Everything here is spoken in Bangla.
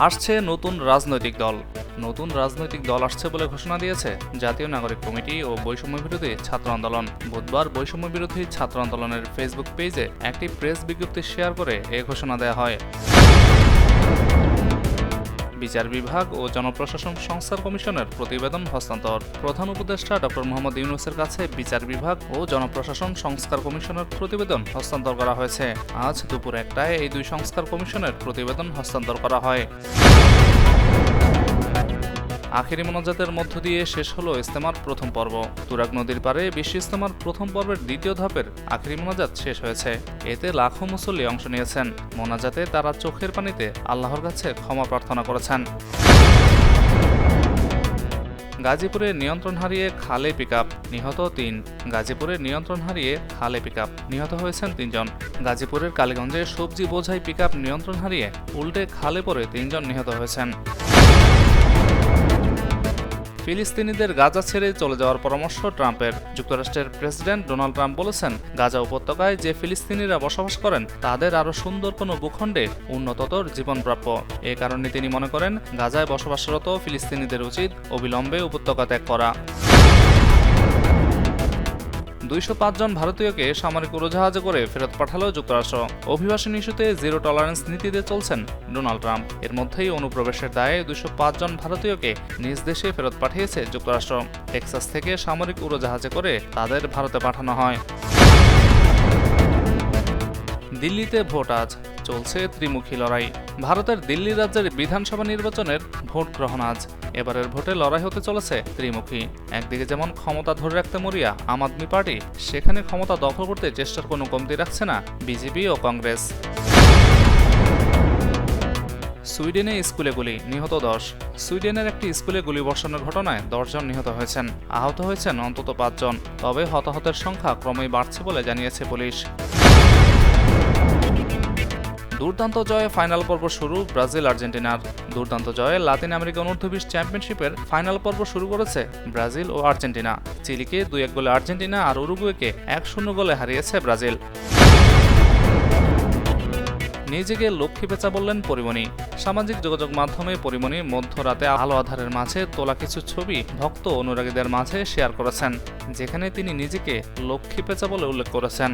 আসছে নতুন রাজনৈতিক দল। নতুন রাজনৈতিক দল আসছে বলে ঘোষণা দিয়েছে জাতীয় নাগরিক কমিটি ও বৈষম্য বিরোধী ছাত্র আন্দোলন। বুধবার বৈষম্য বিরোধী ছাত্র আন্দোলনের ফেসবুক পেজে একটি প্রেস বিজ্ঞপ্তি শেয়ার করে এ ঘোষণা দেওয়া হয়। বিচার বিভাগ ও জনপ্রশাসন সংস্কার কমিশনের প্রতিবেদন হস্তান্তর। প্রধান উপদেষ্টা ডক্টর মোহাম্মদ ইউনূসের কাছে বিচার বিভাগ ও জনপ্রশাসন সংস্কার কমিশনের প্রতিবেদন হস্তান্তর করা হয়েছে। আজ দুপুর 1টায় এই দুই সংস্কার কমিশনের প্রতিবেদন হস্তান্তর করা হয়। আখেরি মোনাজাতের মধ্য দিয়ে শেষ হলো ইজতেমার প্রথম পর্ব। তুরাগ নদীর পাড়ে বিশ্ব ইজতেমার প্রথম পর্বের দ্বিতীয় ধাপের আখেরি মোনাজাত শেষ হয়েছে। এতে লাখো মুসল্লি অংশ নিয়েছেন। মোনাজাতে তারা চোখের পানিতে আল্লাহর কাছে ক্ষমা প্রার্থনা করেছেন। গাজীপুরে নিয়ন্ত্রণ হারিয়ে খালে পিকআপ, নিহত 3। গাজীপুরে নিয়ন্ত্রণ হারিয়ে খালে পিকআপ, নিহত হয়েছেন 3 জন। গাজীপুরের কালীগঞ্জে সবজি বোঝাই পিকআপ নিয়ন্ত্রণ হারিয়ে উল্টে খালে পড়ে 3 জন নিহত হয়েছেন। ফিলিস্তিনিদের গাজা ছেড়ে চলে যাওয়ার পরামর্শ ট্রাম্পের। যুক্তরাষ্ট্রের প্রেসিডেন্ট ডোনাল্ড ট্রাম্প বলেছেন, গাজা উপত্যকায় যে ফিলিস্তিনিরা বসবাস করেন তাদের আরও সুন্দর কোনো ভূখণ্ডে উন্নততর জীবন প্রাপ্য। এ কারণে তিনি মনে করেন গাজায় বসবাসরত ফিলিস্তিনিদের উচিত অবিলম্বে উপত্যকা ত্যাগ করা। 205 জন ভারতীয়কে সামরিক উড়োজাহাজে করে ফেরত পাঠালো যুক্তরাষ্ট্র। অভিবাসন ইস্যুতে জিরো টলারেন্স নীতিতে চলছেন ডোনাল্ড ট্রাম্প। এর মধ্যেই অনুপ্রবেশের দায়ে 205 জন ভারতীয়কে নিজ দেশে ফেরত পাঠিয়েছে যুক্তরাষ্ট্র। টেক্সাস থেকে সামরিক উড়োজাহাজে করে তাদের ভারতে পাঠানো হয়। দিল্লিতে ভোট আজ, চলছে ত্রিমুখী লড়াই। ভারতের দিল্লি রাজ্যের বিধানসভা নির্বাচনের ভোট গ্রহণ আজ। এবারের ভোটে লড়াই হতে চলেছে ত্রিমুখী। একদিকে যেমন ক্ষমতা ধরে রাখতে মরিয়া আম আদমি পার্টি, সেখানে ক্ষমতা দখল করতে চেষ্টার কোনো কমতি রাখছে না বিজেপি ও কংগ্রেস। সুইডেনে স্কুলে গুলি, নিহত 10। সুইডেনের একটি স্কুলে গুলিবর্ষণের ঘটনায় 10 জন নিহত হয়েছেন। আহত হয়েছেন অন্তত 5 জন। তবে হতাহতের সংখ্যা ক্রমেই বাড়ছে বলে জানিয়েছে পুলিশ। দুর্দান্ত জয়ে ফাইনাল পর্ব শুরু ব্রাজিল আর্জেন্টিনার। দুর্দান্ত জয়ে লাতিন আমেরিকা অনূর্ধ্ব-20 চ্যাম্পিয়নশিপের ফাইনাল পর্ব শুরু করেছে ব্রাজিল ও আর্জেন্টিনা। চিলিকে 2-1 গোলে আর্জেন্টিনা আর উরুগুয়েকে 1-0 গোলে হারিয়েছে ব্রাজিল। নিজেকে লক্ষ্মী পেঁচা বললেন পরীমণি। সামাজিক যোগাযোগ মাধ্যমে পরীমণি মধ্যরাতে আলো আধারের মাঝে তোলা কিছু ছবি ভক্ত অনুরাগীদের মাঝে শেয়ার করেছেন, যেখানে তিনি নিজেকে লক্ষ্মী পেঁচা বলে উল্লেখ করেছেন।